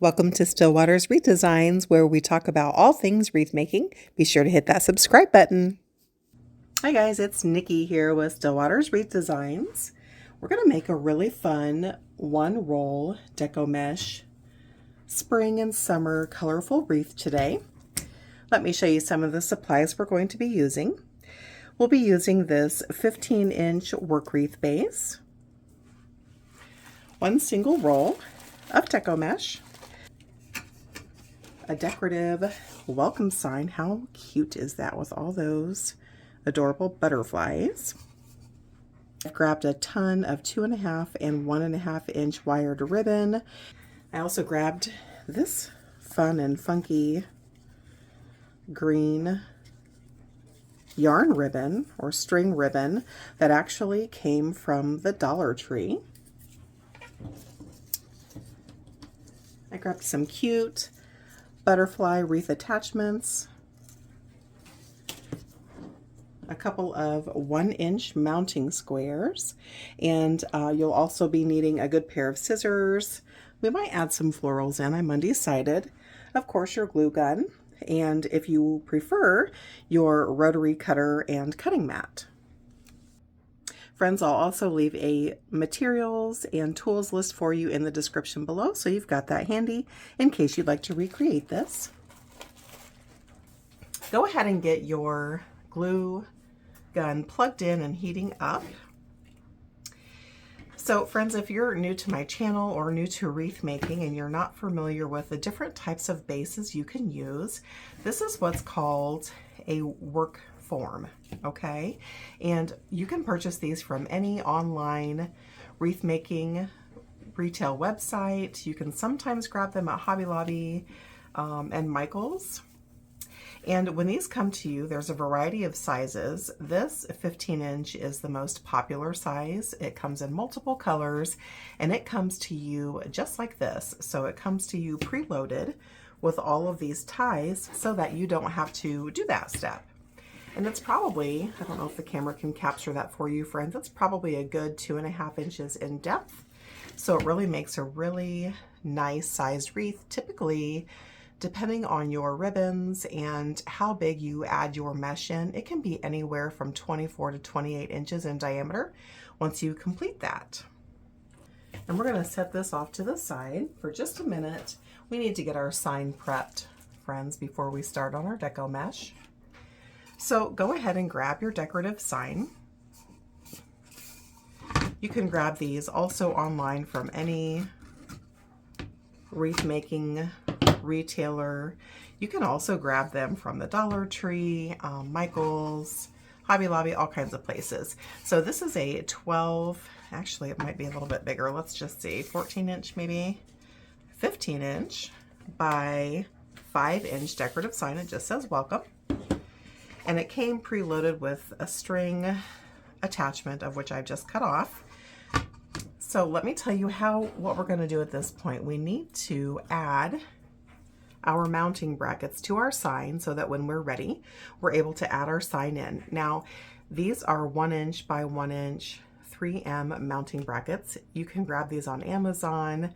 Welcome to Stillwater's Wreath Designs, where we talk about all things wreath making. Be sure to hit that subscribe button. Hi guys, it's Nikki here with Stillwater's Wreath Designs. We're going to make a really fun one roll deco mesh spring and summer colorful wreath today. Let me show you some of the supplies we're going to be using. We'll be using this 15-inch work wreath base, one single roll of deco mesh, a decorative welcome sign. How cute is that with all those adorable butterflies? I've grabbed a ton of 2.5 and 1.5 inch wired ribbon. I also grabbed this fun and funky green yarn ribbon or string ribbon that actually came from the Dollar Tree. I grabbed some cute butterfly wreath attachments, a couple of 1-inch mounting squares, and you'll also be needing a good pair of scissors. We might add some florals in, I'm undecided. Of course, your glue gun, and if you prefer, your rotary cutter and cutting mat. Friends, I'll also leave a materials and tools list for you in the description below, so you've got that handy in case you'd like to recreate this. Go ahead and get your glue gun plugged in and heating up. So friends, if you're new to my channel or new to wreath making and you're not familiar with the different types of bases you can use, this is what's called a work form, okay? And you can purchase these from any online wreath making retail website. You can sometimes grab them at Hobby Lobby and Michael's. And when these come to you, there's a variety of sizes. This 15-inch is the most popular size. It comes in multiple colors, and it comes to you just like this. So it comes to you preloaded with all of these ties so that you don't have to do that step. And it's probably, I don't know if the camera can capture that for you, friends, it's probably a good 2.5 inches in depth. So it really makes a really nice sized wreath. Typically, depending on your ribbons and how big you add your mesh in, it can be anywhere from 24 to 28 inches in diameter once you complete that. And we're going to set this off to the side for just a minute. We need to get our sign prepped, friends, before we start on our deco mesh. So go ahead and grab your decorative sign. You can grab these also online from any wreath making retailer. You can also grab them from the Dollar Tree, Michael's, Hobby Lobby, all kinds of places. So this is a 12, actually it might be a little bit bigger. Let's just see, 14-inch maybe, 15-inch by 5-inch decorative sign. It just says welcome. And it came preloaded with a string attachment, of which I've just cut off. So let me tell you what we're going to do at this point. We need to add our mounting brackets to our sign so that when we're ready, we're able to add our sign in. Now, these are 1-inch by 1-inch 3M mounting brackets. You can grab these on Amazon.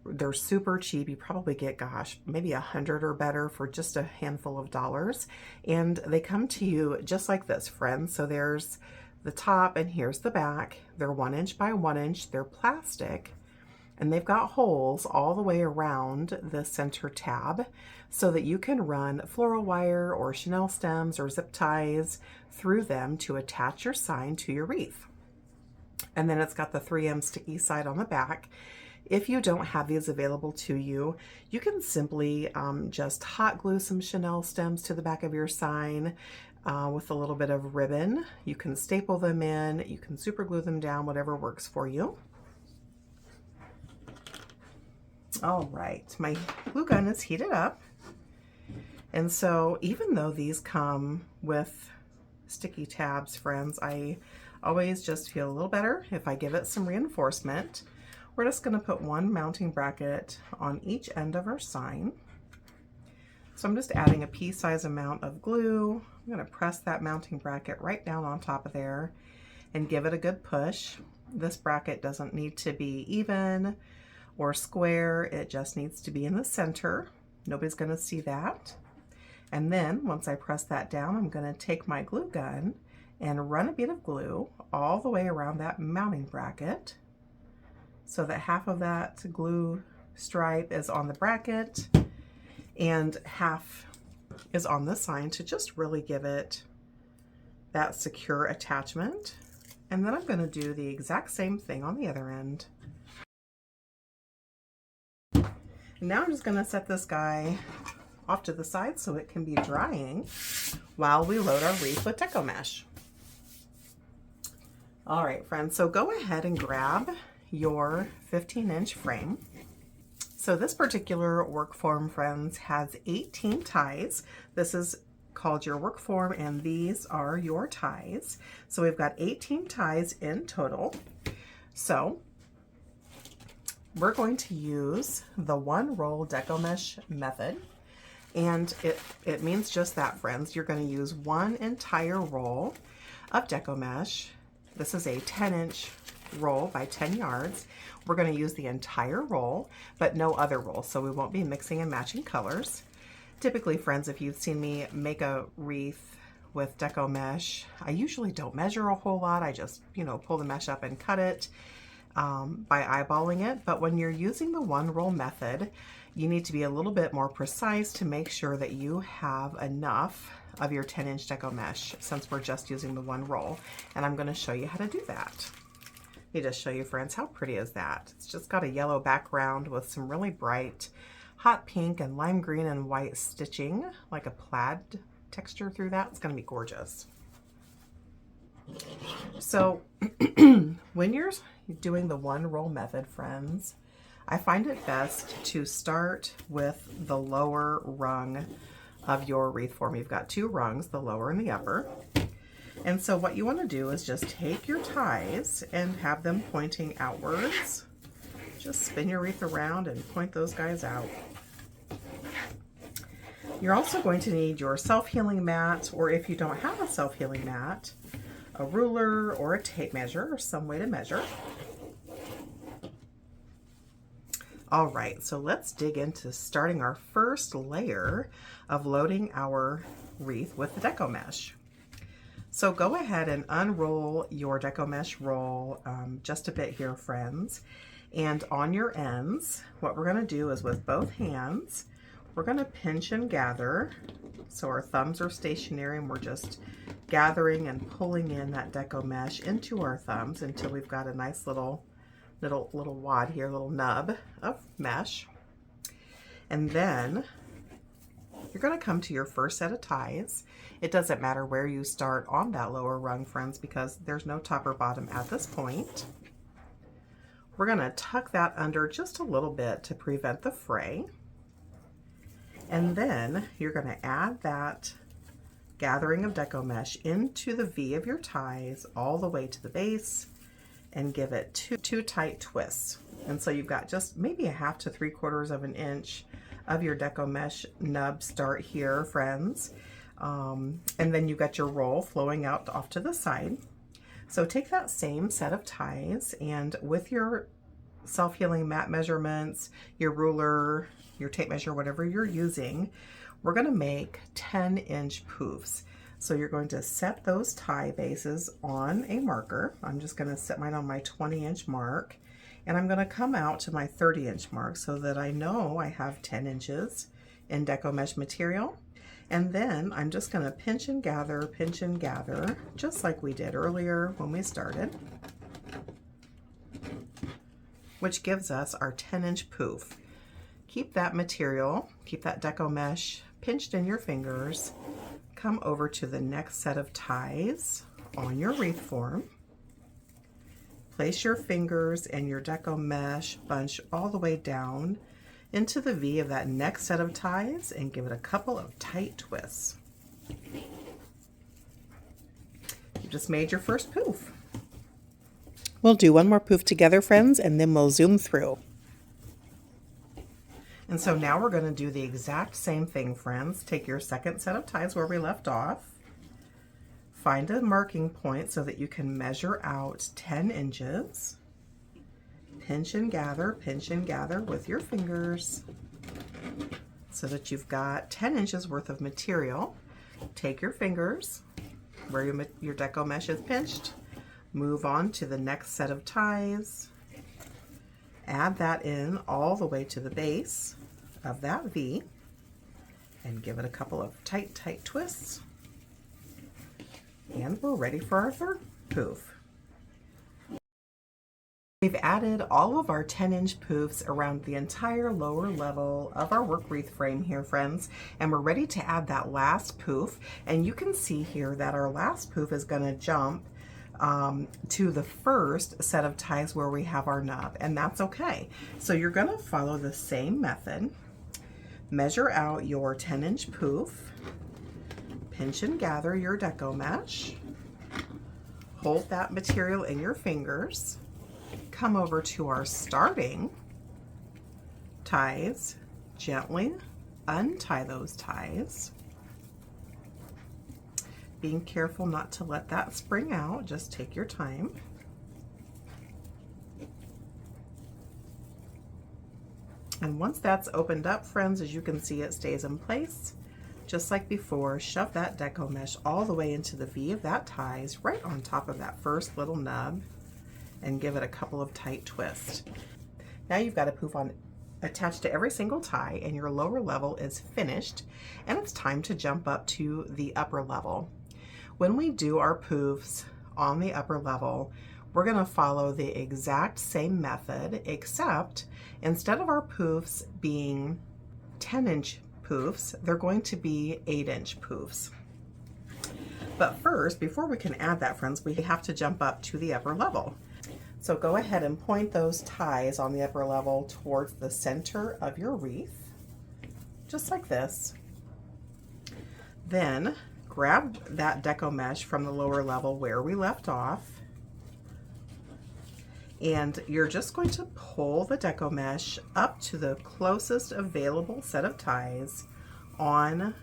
They're super cheap. You probably get, gosh, maybe 100 or better for just a handful of dollars. And they come to you just like this, friends. So there's the top and here's the back. They're 1-inch by 1-inch. They're plastic. And they've got holes all the way around the center tab so that you can run floral wire or chenille stems or zip ties through them to attach your sign to your wreath. And then it's got the 3M sticky side on the back. If you don't have these available to you, you can simply just hot glue some chenille stems to the back of your sign with a little bit of ribbon. You can staple them in, you can super glue them down, whatever works for you. All right, my glue gun is heated up. And so even though these come with sticky tabs, friends, I always just feel a little better if I give it some reinforcement. We're just going to put one mounting bracket on each end of our sign. So I'm just adding a pea-size amount of glue. I'm going to press that mounting bracket right down on top of there and give it a good push. This bracket doesn't need to be even or square. It just needs to be in the center. Nobody's going to see that. And then once I press that down, I'm going to take my glue gun and run a bit of glue all the way around that mounting bracket so that half of that glue stripe is on the bracket and half is on the sign to just really give it that secure attachment. And then I'm going to do the exact same thing on the other end. Now I'm just going to set this guy off to the side so it can be drying while we load our wreath with Deco Mesh. All right, friends, so go ahead and grab your 15-inch frame. So this particular work form, friends, has 18 ties. This is called your work form, and these are your ties. So we've got 18 ties in total. So we're going to use the one roll Deco Mesh method. And it means just that, friends. You're going to use one entire roll of Deco Mesh. This is a 10-inch roll by 10 yards. We're going to use the entire roll, but no other roll, so we won't be mixing and matching colors. Typically, friends, if you've seen me make a wreath with Deco Mesh, I usually don't measure a whole lot. I just, pull the mesh up and cut it by eyeballing it. But when you're using the one roll method, you need to be a little bit more precise to make sure that you have enough of your 10-inch Deco Mesh, since we're just using the one roll. And I'm going to show you how to do that. Let me just show you, friends, how pretty is that? It's just got a yellow background with some really bright hot pink and lime green and white stitching, like a plaid texture through that. It's going to be gorgeous. So when you're doing the one roll method, friends, I find it best to start with the lower rung of your wreath form. You've got two rungs, the lower and the upper. And so what you want to do is just take your ties and have them pointing outwards. Just spin your wreath around and point those guys out. You're also going to need your self-healing mat, or if you don't have a self-healing mat, a ruler or a tape measure or some way to measure. All right, so let's dig into starting our first layer of loading our wreath with the Deco Mesh. So go ahead and unroll your Deco Mesh roll just a bit here, friends. And on your ends, what we're going to do is with both hands, we're going to pinch and gather. So our thumbs are stationary and we're just gathering and pulling in that Deco Mesh into our thumbs until we've got a nice little wad here, little nub of mesh. And then you're going to come to your first set of ties. It doesn't matter where you start on that lower rung, friends, because there's no top or bottom at this point. We're going to tuck that under just a little bit to prevent the fray. And then you're going to add that gathering of Deco Mesh into the V of your ties all the way to the base and give it two tight twists. And so you've got just maybe 1/2 to 3/4 of an inch of your Deco Mesh nub start here, friends. And then you've got your roll flowing out off to the side. So take that same set of ties and with your self-healing mat measurements, your ruler, your tape measure, whatever you're using, we're going to make 10-inch poofs. So you're going to set those tie bases on a marker. I'm just going to set mine on my 20-inch mark, and I'm going to come out to my 30-inch mark so that I know I have 10 inches in Deco Mesh material. And then I'm just going to pinch and gather, just like we did earlier when we started, which gives us our 10-inch poof. Keep that material, keep that Deco Mesh pinched in your fingers. Come over to the next set of ties on your wreath form. Place your fingers and your Deco Mesh bunch all the way down into the V of that next set of ties and give it a couple of tight twists. You just made your first poof. We'll do one more poof together, friends, and then we'll zoom through. And so now we're going to do the exact same thing, friends. Take your second set of ties where we left off. Find a marking point so that you can measure out 10 inches. pinch and gather with your fingers so that you've got 10 inches worth of material. Take your fingers where your deco mesh is pinched, move on to the next set of ties, add that in all the way to the base of that V, and give it a couple of tight twists, and we're ready for our third poof. We've added all of our 10-inch poofs around the entire lower level of our work wreath frame here, friends, and we're ready to add that last poof. And you can see here that our last poof is going to jump to the first set of ties where we have our nub, and that's okay. So you're going to follow the same method. Measure out your 10-inch poof, pinch and gather your deco mesh, hold that material in your fingers, come over to our starting ties, gently untie those ties, being careful not to let that spring out, just take your time. And once that's opened up, friends, as you can see, it stays in place. Just like before, shove that deco mesh all the way into the V of that ties, right on top of that first little nub, and give it a couple of tight twists. Now you've got a poof on attached to every single tie, and your lower level is finished, and it's time to jump up to the upper level. When we do our poofs on the upper level, we're going to follow the exact same method, except instead of our poofs being 10-inch poofs, they're going to be 8-inch poofs. But first, before we can add that, friends, we have to jump up to the upper level. So go ahead and point those ties on the upper level towards the center of your wreath, just like this. Then grab that deco mesh from the lower level where we left off, and you're just going to pull the deco mesh up to the closest available set of ties on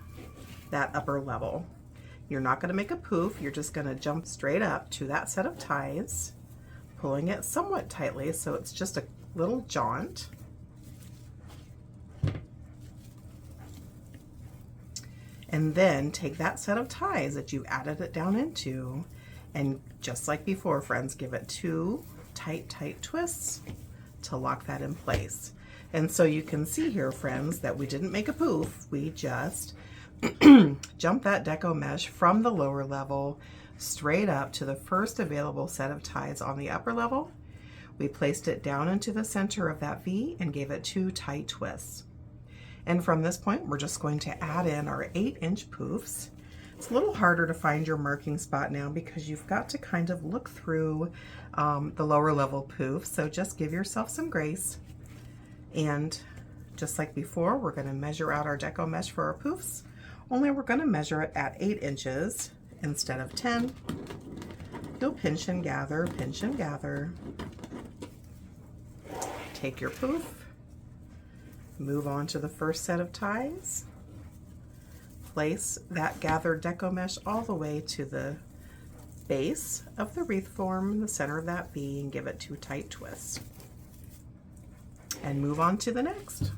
that upper level. You're not going to make a poof, you're just going to jump straight up to that set of ties, pulling it somewhat tightly so it's just a little jaunt. And then take that set of ties that you added it down into, and just like before, friends, give it 2 tight twists to lock that in place. And so you can see here, friends, that we didn't make a poof, we just jumped that deco mesh from the lower level straight up to the first available set of ties on the upper level. We placed it down into the center of that V and gave it 2 tight twists. And from this point, we're just going to add in our 8-inch poofs. It's a little harder to find your marking spot now because you've got to kind of look through the lower level poof, so just give yourself some grace. And just like before, we're going to measure out our deco mesh for our poofs, only we're going to measure it at 8 inches instead of 10. You'll pinch and gather, take your poof, move on to the first set of ties, place that gathered deco mesh all the way to the base of the wreath form in the center of that V, and give it 2 tight twists, and move on to the next.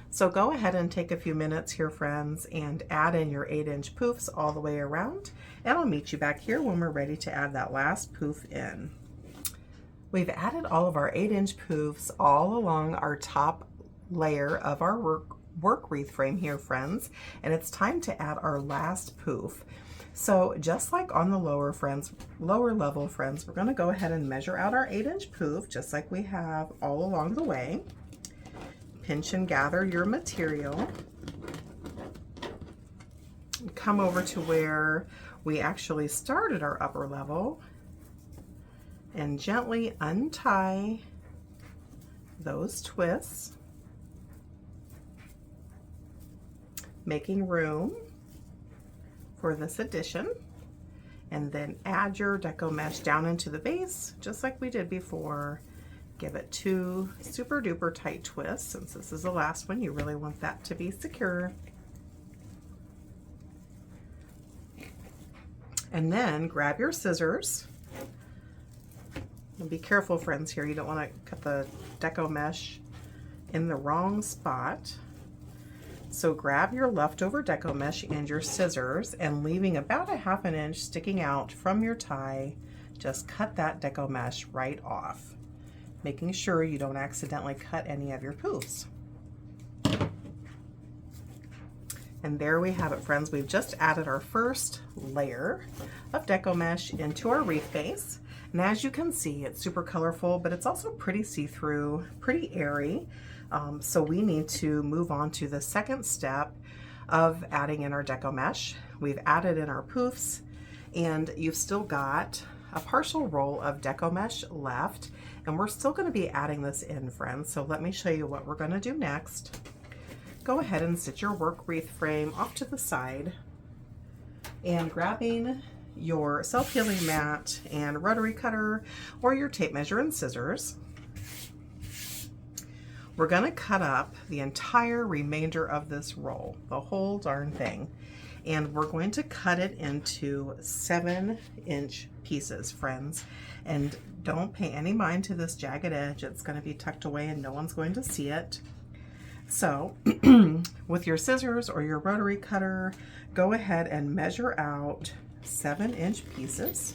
So go ahead and take a few minutes here, friends, and add in your 8-inch poofs all the way around, and I'll meet you back here when we're ready to add that last poof in. We've added all of our 8-inch poofs all along our top layer of our work wreath frame here, friends, and it's time to add our last poof. So just like on the lower level, friends, we're going to go ahead and measure out our 8-inch poof just like we have all along the way. Pinch and gather your material. Come over to where we actually started our upper level and gently untie those twists, making room for this addition, and then add your deco mesh down into the base just like we did before. Give it 2 super duper tight twists. Since this is the last one, you really want that to be secure. And then grab your scissors And be careful, friends, here. You don't want to cut the deco mesh in the wrong spot. So grab your leftover deco mesh and your scissors, and leaving about a ½ inch sticking out from your tie, just cut that deco mesh right off, making sure you don't accidentally cut any of your poofs. And there we have it, friends. We've just added our first layer of deco mesh into our wreath base. And as you can see, it's super colorful, but it's also pretty see-through, pretty airy. So we need to move on to the second step of adding in our deco mesh. We've added in our poofs, and you've still got a partial roll of deco mesh left, and we're still going to be adding this in, friends. So let me show you what we're going to do next. Go ahead and sit your work wreath frame off to the side, and grabbing your self-healing mat and rotary cutter or your tape measure and scissors, we're going to cut up the entire remainder of this roll, the whole darn thing, and we're going to cut it into 7-inch pieces, friends. And don't pay any mind to this jagged edge. It's going to be tucked away and no one's going to see it. So with your scissors or your rotary cutter, go ahead and measure out 7-inch pieces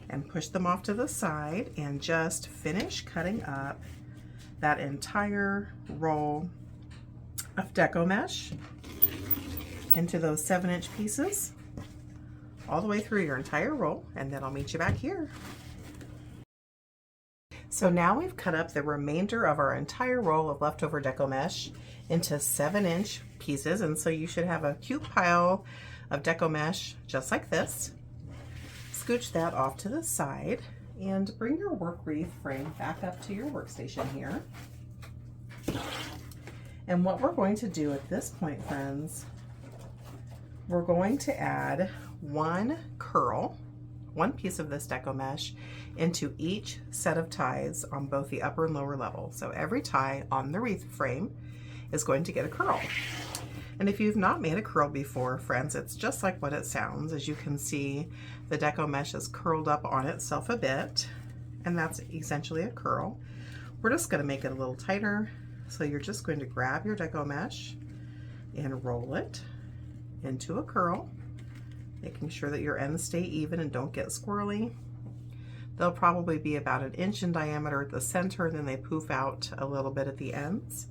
and push them off to the side, and just finish cutting up that entire roll of deco mesh into those 7-inch pieces all the way through your entire roll, and then I'll meet you back here. So now we've cut up the remainder of our entire roll of leftover deco mesh into 7-inch pieces, and so you should have a cute pile of deco mesh just like this. Scooch that off to the side and bring your work wreath frame back up to your workstation here. And what we're going to do at this point, friends, we're going to add one curl, one piece of this deco mesh, into each set of ties on both the upper and lower level. So every tie on the wreath frame is going to get a curl. And if you've not made a curl before, friends, it's just like what it sounds. As you can see, the deco mesh is curled up on itself a bit, and that's essentially a curl. We're just going to make it a little tighter. So you're just going to grab your deco mesh and roll it into a curl, making sure that your ends stay even and don't get squirrely. They'll probably be about 1 inch in diameter at the center, and then they poof out a little bit at the ends.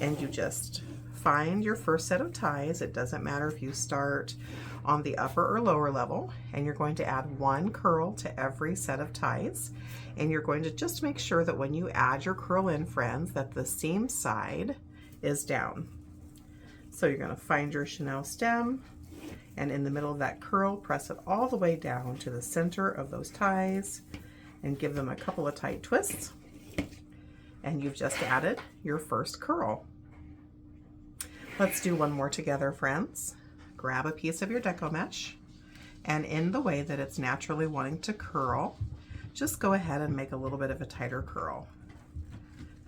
And you just find your first set of ties. It doesn't matter if you start on the upper or lower level, and you're going to add one curl to every set of ties. And you're going to just make sure that when you add your curl in, friends, that the seam side is down. So you're going to find your chenille stem, and in the middle of that curl, press it all the way down to the center of those ties and give them a couple of tight twists. And you've just added your first curl. Let's do one more together, friends. Grab a piece of your deco mesh, and in the way that it's naturally wanting to curl, just go ahead and make a little bit of a tighter curl.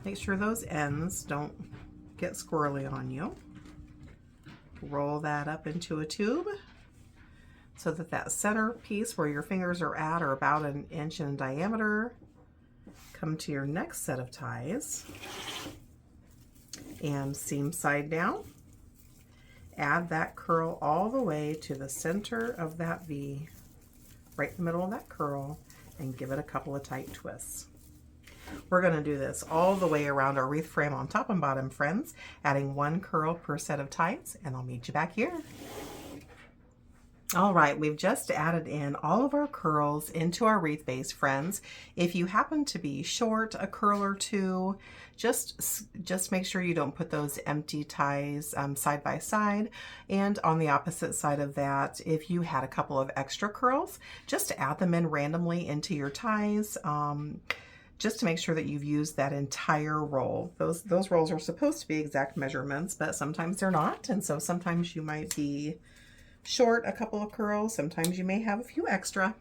Make sure those ends don't get squirrely on you. Roll that up into a tube so that that center piece where your fingers are at are about 1 inch in diameter. Come to your next set of ties and seam side down. Add that curl all the way to the center of that V, right in the middle of that curl, and give it a couple of tight twists. We're going to do this all the way around our wreath frame on top and bottom, friends, adding one curl per set of ties, and I'll meet you back here. All right, we've just added in all of our curls into our wreath base, friends. If you happen to be short a curl or two, just make sure you don't put those empty ties side by side. And on the opposite side of that, if you had a couple of extra curls, just add them in randomly into your ties. Just to make sure that you've used that entire roll. Those rolls are supposed to be exact measurements, but sometimes they're not. And so sometimes you might be short a couple of curls. Sometimes you may have a few extra.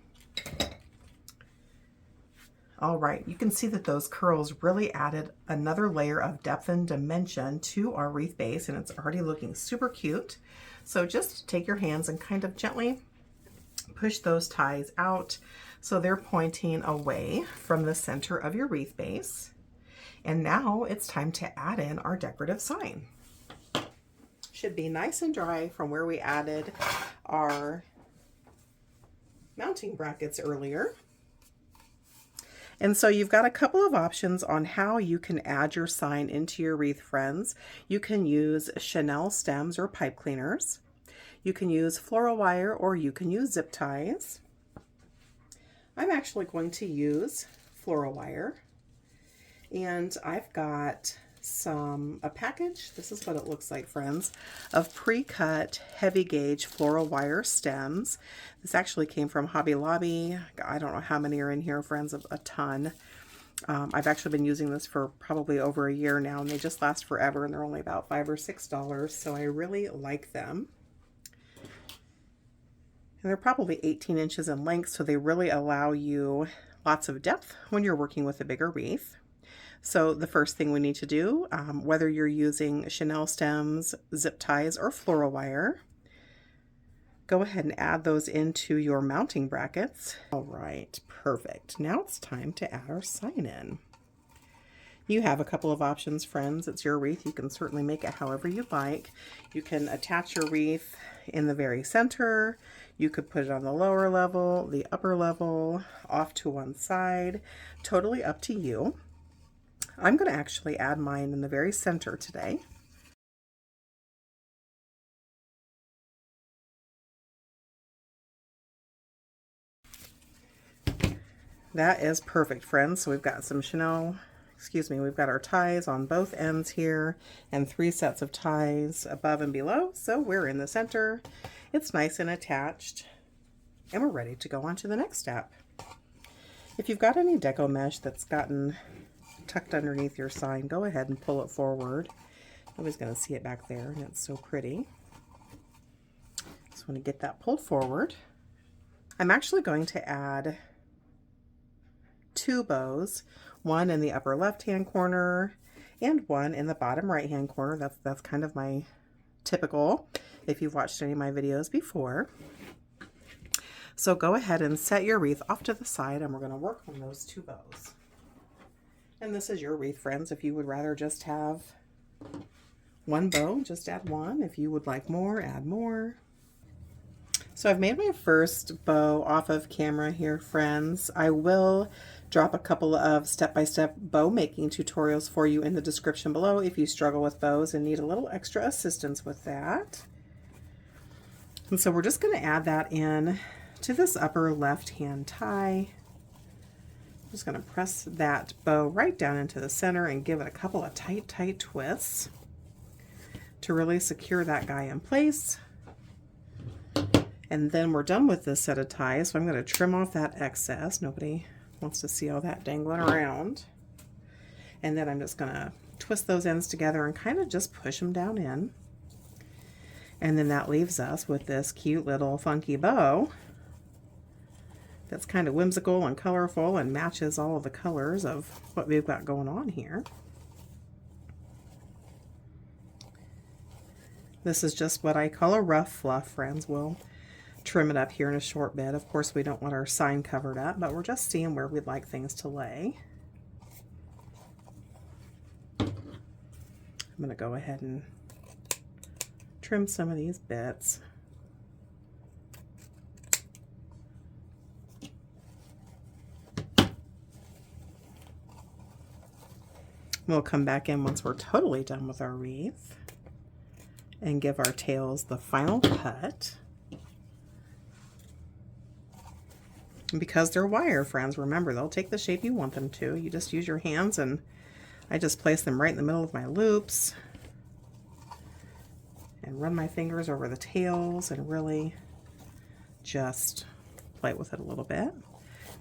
All right, you can see that those curls really added another layer of depth and dimension to our wreath base, and it's already looking super cute. So just take your hands and kind of gently push those ties out. So they're pointing away from the center of your wreath base. And now it's time to add in our decorative sign. Should be nice and dry from where we added our mounting brackets earlier. And so you've got a couple of options on how you can add your sign into your wreath, friends. You can use chenille stems or pipe cleaners. You can use floral wire, or you can use zip ties. I'm actually going to use floral wire. And I've got a package, this is what it looks like, friends, of pre-cut heavy gauge floral wire stems. This actually came from Hobby Lobby. I don't know how many are in here, friends, a ton. I've actually been using this for probably over a year now, and they just last forever, and they're only about $5 or $6, so I really like them. And they're probably 18 inches in length, so they really allow you lots of depth when you're working with a bigger wreath. So the first thing we need to do, whether you're using chenille stems, zip ties, or floral wire, go ahead and add those into your mounting brackets. All right, perfect. Now it's time to add our sign in. You have a couple of options, friends. It's your wreath. You can certainly make it however you like. You can attach your wreath in the very center. You could put it on the lower level, the upper level, off to one side. Totally up to you. I'm going to actually add mine in the very center today. That is perfect, friends. So we've got some we've got our ties on both ends here and 3 sets of ties above and below. So we're in the center. It's nice and attached, and we're ready to go on to the next step. If you've got any deco mesh that's gotten tucked underneath your sign, go ahead and pull it forward. Nobody's going to see it back there, and it's so pretty. Just want to get that pulled forward. I'm actually going to add 2 bows, one in the upper left-hand corner and one in the bottom right-hand corner. That's kind of my typical, if you've watched any of my videos before. So go ahead and set your wreath off to the side, and we're going to work on those 2 bows. And this is your wreath, friends. If you would rather just have 1 bow, just add 1. If you would like more, add more. So I've made my first bow off of camera here, friends. I will drop a couple of step-by-step bow making tutorials for you in the description below if you struggle with bows and need a little extra assistance with that. And so we're just going to add that in to this upper left-hand tie. I'm just going to press that bow right down into the center and give it a couple of tight twists to really secure that guy in place. And then we're done with this set of ties, so I'm going to trim off that excess. Nobody wants to see all that dangling around. And then I'm just going to twist those ends together and kind of just push them down in. And then that leaves us with this cute little funky bow that's kind of whimsical and colorful and matches all of the colors of what we've got going on here. This is just what I call a rough fluff, friends. We'll trim it up here in a short bit. Of course, we don't want our sign covered up, but we're just seeing where we'd like things to lay. I'm going to go ahead and trim some of these bits. We'll come back in once we're totally done with our wreath and give our tails the final cut. And because they're wire, friends, remember, they'll take the shape you want them to. You just use your hands, and I just place them right in the middle of my loops and run my fingers over the tails and really just play with it a little bit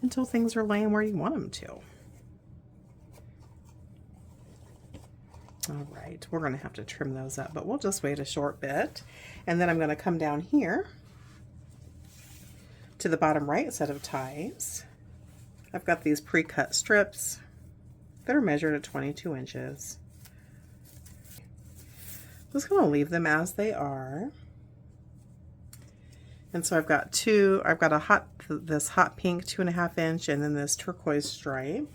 until things are laying where you want them to. All right, we're going to have to trim those up, but we'll just wait a short bit. And then I'm going to come down here to the bottom right set of ties. I've got these pre-cut strips that are measured at 22 inches. I'm just going to leave them as they are. And so I've got this hot pink 2.5 inch and then this turquoise stripe.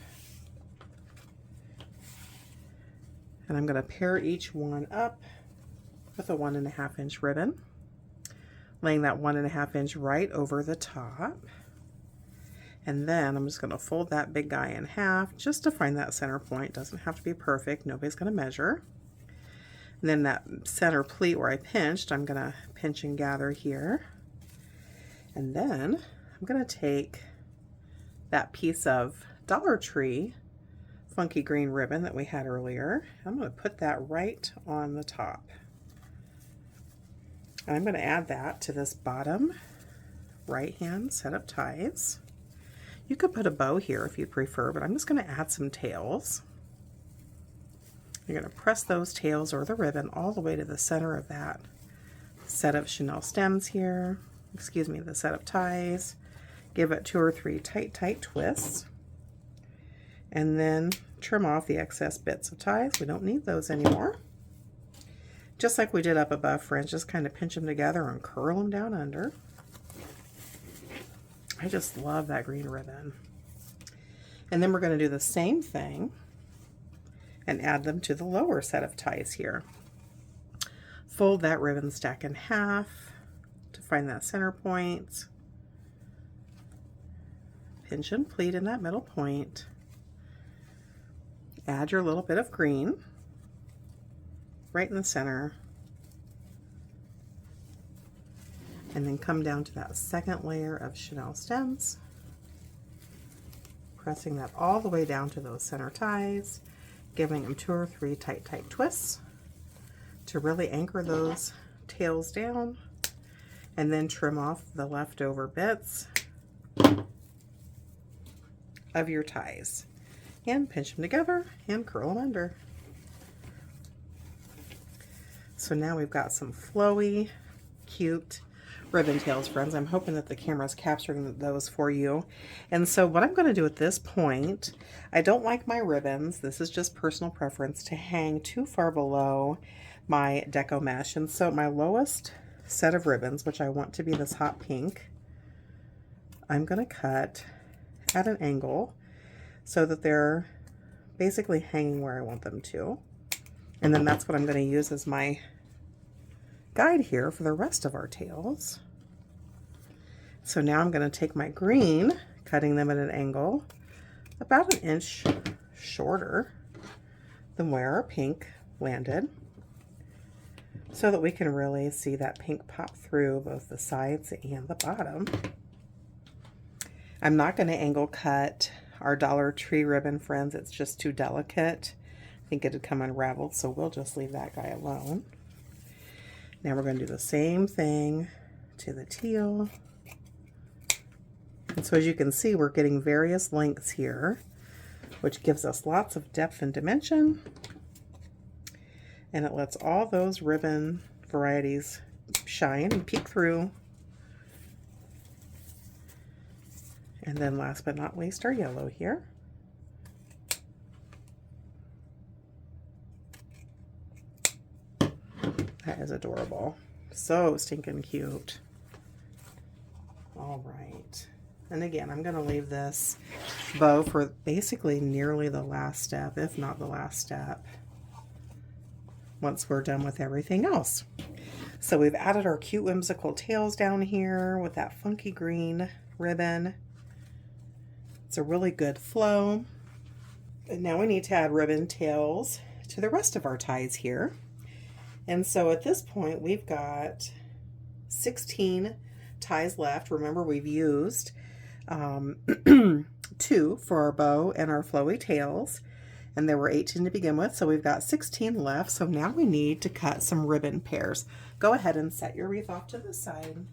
And I'm going to pair each one up with a 1.5 inch ribbon, laying that 1.5 inch right over the top. And then I'm just going to fold that big guy in half just to find that center point. Doesn't have to be perfect. Nobody's going to measure. And then that center pleat where I pinched, I'm going to pinch and gather here. And then I'm going to take that piece of Dollar Tree funky green ribbon that we had earlier. I'm going to put that right on the top. And I'm going to add that to this bottom right hand set of ties. You could put a bow here if you prefer, but I'm just going to add some tails. You're going to press those tails or the ribbon all the way to the center of that set of chenille stems here. Excuse me, the set of ties. Give it 2 or 3 tight twists. And then trim off the excess bits of ties. We don't need those anymore. Just like we did up above, friends, just kind of pinch them together and curl them down under. I just love that green ribbon. And then we're going to do the same thing and add them to the lower set of ties here. Fold that ribbon stack in half to find that center point. Pinch and pleat in that middle point. Add your little bit of green right in the center. And then come down to that second layer of chenille stems, pressing that all the way down to those center ties, giving them 2 or 3 tight twists to really anchor those tails down, and then trim off the leftover bits of your ties and pinch them together and curl them under. So now we've got some flowy, cute ribbon tails, friends. I'm hoping that the camera's capturing those for you. And so what I'm going to do at this point, I don't like my ribbons, this is just personal preference, to hang too far below my Deco mesh. And so my lowest set of ribbons, which I want to be this hot pink, I'm going to cut at an angle so that they're basically hanging where I want them to. And then that's what I'm going to use as my guide here for the rest of our tails. So now I'm going to take my green, cutting them at an angle about 1 inch shorter than where our pink landed, so that we can really see that pink pop through both the sides and the bottom. I'm not going to angle cut our Dollar Tree ribbon, friends. It's just too delicate. I think it'd come unraveled, so we'll just leave that guy alone. Now we're going to do the same thing to the teal. And so as you can see, we're getting various lengths here, which gives us lots of depth and dimension. And it lets all those ribbon varieties shine and peek through. And then last but not least, our yellow here. That is adorable. So stinking cute. All right. And again, I'm going to leave this bow for basically nearly the last step, if not the last step, once we're done with everything else. So we've added our cute whimsical tails down here with that funky green ribbon. It's a really good flow. And now we need to add ribbon tails to the rest of our ties here. And so at this point, we've got 16 ties left. Remember, we've used 2 for our bow and our flowy tails, and there were 18 to begin with, so we've got 16 left. So now we need to cut some ribbon pairs. Go ahead and set your wreath off to the side.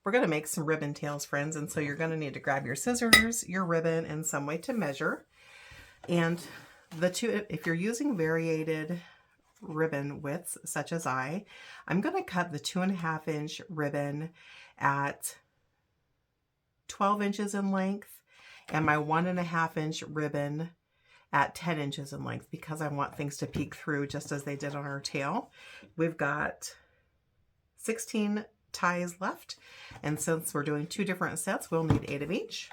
We're going to make some ribbon tails, friends, and so you're going to need to grab your scissors, your ribbon, and some way to measure. And if you're using variated ribbon widths, such as I'm going to cut the 2.5 inch ribbon at 12 inches in length and my 1.5 inch ribbon at 10 inches in length, because I want things to peek through just as they did on our tail. We've got 16 ties left. And since we're doing 2 different sets, we'll need 8 of each.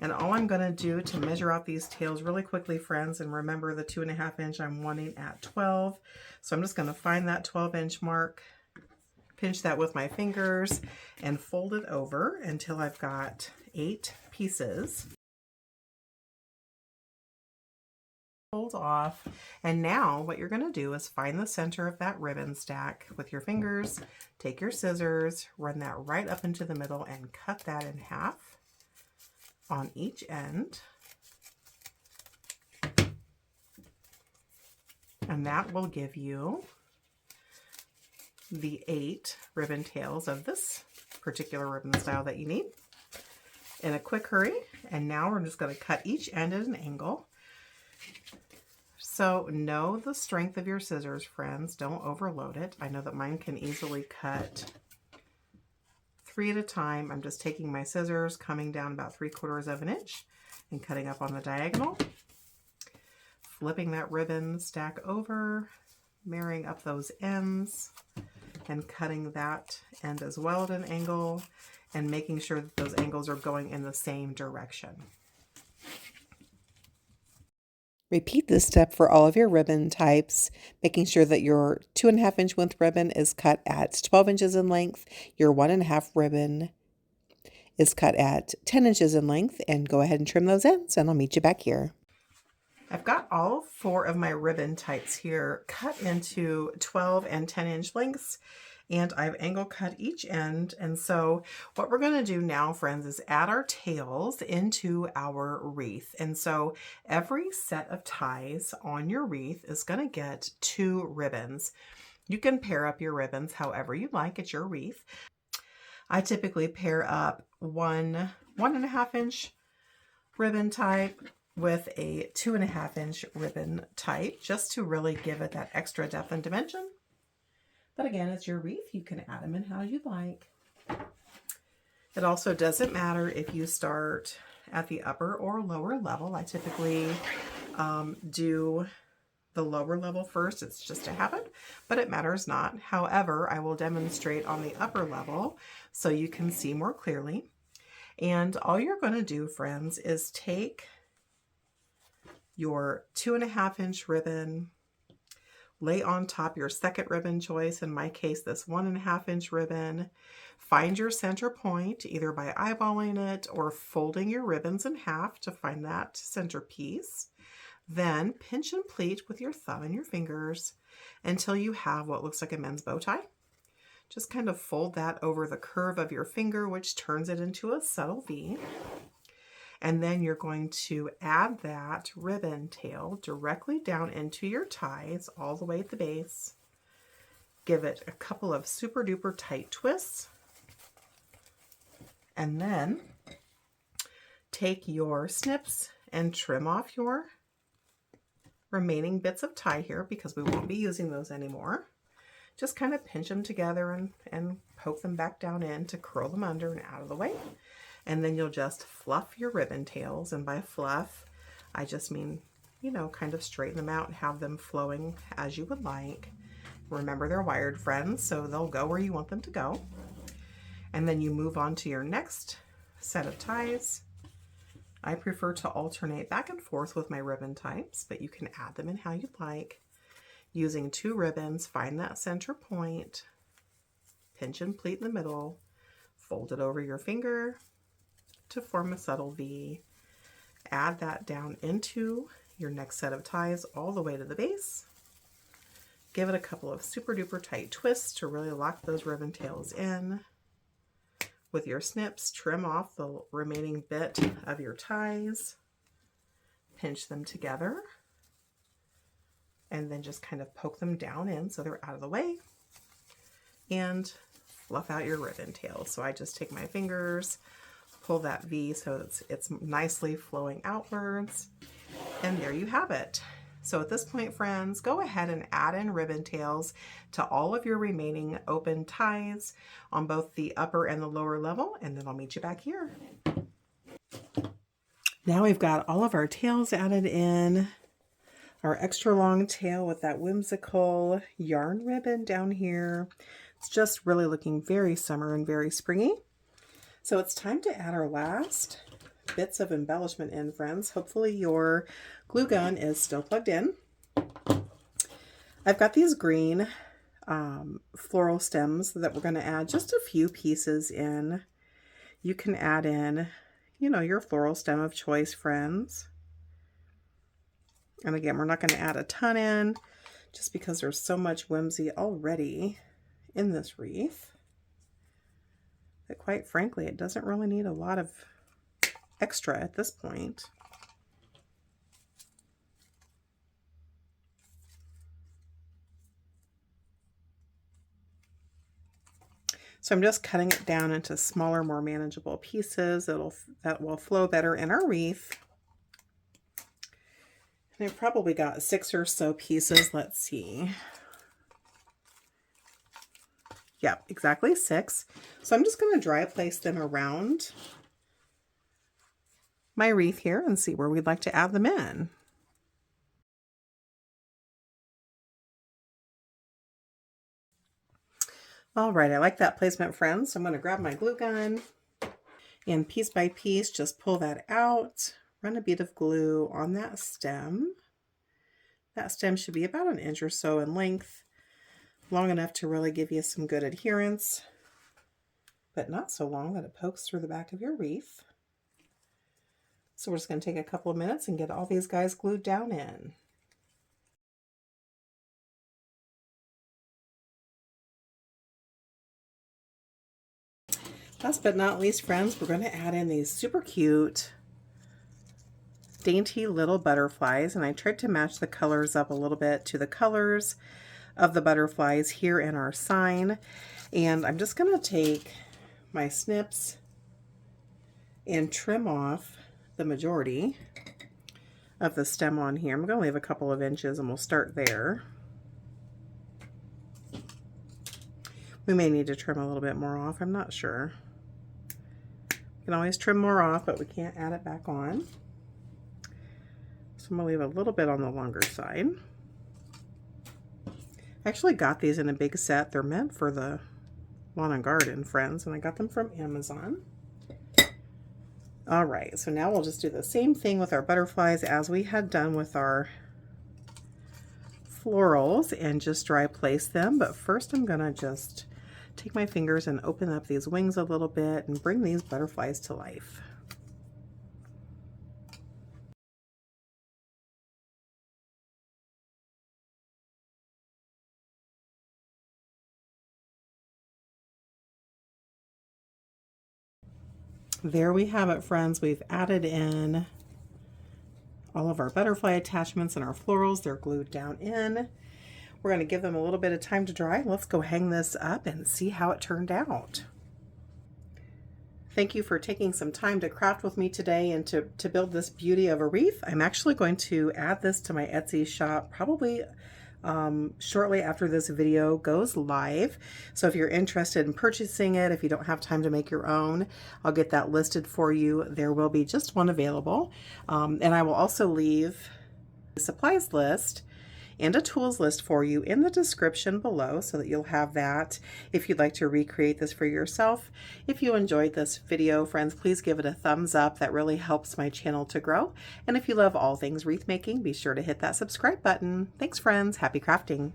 And all I'm going to do to measure out these tails really quickly, friends, and remember the 2.5 inch I'm wanting at 12. So I'm just going to find that 12-inch mark, pinch that with my fingers, and fold it over until I've got 8 pieces. Fold off, and now what you're going to do is find the center of that ribbon stack with your fingers, take your scissors, run that right up into the middle, and cut that in half on each end. And that will give you the 8 ribbon tails of this particular ribbon style that you need in a quick hurry. And now we're just going to cut each end at an angle. So know the strength of your scissors, friends. Don't overload it. I know that mine can easily cut 3 at a time. I'm just taking my scissors, coming down about 3/4 of an inch and cutting up on the diagonal. Flipping that ribbon stack over, marrying up those ends, and cutting that end as well at an angle, and making sure that those angles are going in the same direction. Repeat this step for all of your ribbon types, making sure that your 2.5 inch width ribbon is cut at 12 inches in length, your 1.5 ribbon is cut at 10 inches in length, and go ahead and trim those ends, and I'll meet you back here. I've got all 4 of my ribbon types here cut into 12 and 10 inch lengths, and I've angle cut each end. And so what we're going to do now, friends, is add our tails into our wreath. And so every set of ties on your wreath is going to get 2 ribbons. You can pair up your ribbons however you like. It's your wreath. I typically pair up 1.5 inch ribbon type with a 2.5 inch ribbon type, just to really give it that extra depth and dimension. But again, it's your wreath. You can add them in how you like. It also doesn't matter if you start at the upper or lower level. I typically do the lower level first. It's just a habit, but it matters not. However, I will demonstrate on the upper level so you can see more clearly. And all you're going to do, friends, is take your 2.5 inch ribbon, lay on top your second ribbon choice, in my case this 1.5 inch ribbon, find your center point either by eyeballing it or folding your ribbons in half to find that center piece. Then pinch and pleat with your thumb and your fingers until you have what looks like a men's bow tie. Just kind of fold that over the curve of your finger, which turns it into a subtle V. And then you're going to add that ribbon tail directly down into your ties all the way at the base. Give it a couple of super duper tight twists. And then take your snips and trim off your remaining bits of tie here, because we won't be using those anymore. Just kind of pinch them together and poke them back down in to curl them under and out of the way. And then you'll just fluff your ribbon tails. And by fluff, I just mean, you know, kind of straighten them out and have them flowing as you would like. Remember, they're wired, friends, so they'll go where you want them to go. And then you move on to your next set of ties. I prefer to alternate back and forth with my ribbon types, but you can add them in how you'd like. Using 2 ribbons, find that center point, pinch and pleat in the middle, fold it over your finger to form a subtle V. Add that down into your next set of ties all the way to the base. Give it a couple of super duper tight twists to really lock those ribbon tails in. With your snips, trim off the remaining bit of your ties, pinch them together, and then just kind of poke them down in so they're out of the way, and fluff out your ribbon tails. So I just take my fingers, pull that V so it's nicely flowing outwards, and there you have it. So at this point, friends, go ahead and add in ribbon tails to all of your remaining open ties on both the upper and the lower level, and then I'll meet you back here. Now we've got all of our tails added in. Our extra long tail with that whimsical yarn ribbon down here. It's just really looking very summer and very springy. So it's time to add our last bits of embellishment in, friends. Hopefully your glue gun is still plugged in. I've got these green floral stems that we're going to add just a few pieces in. You can add in, you know, your floral stem of choice, friends. And again, we're not going to add a ton in just because there's so much whimsy already in this wreath that, quite frankly, it doesn't really need a lot of extra at this point. So I'm just cutting it down into smaller, more manageable pieces that will flow better in our wreath. And I've probably got 6 or so pieces. Let's see. Yep, exactly 6. So I'm just going to dry place them around my wreath here and see where we'd like to add them in. All right, I like that placement, friends. So I'm going to grab my glue gun and piece by piece, just pull that out, run a bead of glue on that stem. That stem should be about 1 inch or so in length, long enough to really give you some good adherence, but not so long that it pokes through the back of your wreath. So we're just going to take a couple of minutes and get all these guys glued down in. Last but not least, friends, we're going to add in these super cute, dainty little butterflies. And I tried to match the colors up a little bit to the colors of the butterflies here in our sign. And I'm just going to take my snips and trim off the majority of the stem on here. I'm going to leave a couple of inches and we'll start there. We may need to trim a little bit more off, I'm not sure. You can always trim more off, but we can't add it back on. So I'm going to leave a little bit on the longer side. I actually got these in a big set. They're meant for the lawn and garden, friends, and I got them from Amazon. All right, so now we'll just do the same thing with our butterflies as we had done with our florals and just dry place them. But first I'm going to just take my fingers and open up these wings a little bit and bring these butterflies to life. There we have it, friends. We've added in all of our butterfly attachments and our florals. They're glued down in. We're going to give them a little bit of time to dry. Let's go hang this up and see how it turned out. Thank you for taking some time to craft with me today and to build this beauty of a wreath. I'm actually going to add this to my Etsy shop probably shortly after this video goes live. So if you're interested in purchasing it, if you don't have time to make your own, I'll get that listed for you. There will be just one available. And I will also leave a supplies list and a tools list for you in the description below so that you'll have that if you'd like to recreate this for yourself. If you enjoyed this video, friends, please give it a thumbs up. That really helps my channel to grow. And if you love all things wreath making, be sure to hit that subscribe button. Thanks, friends. Happy crafting.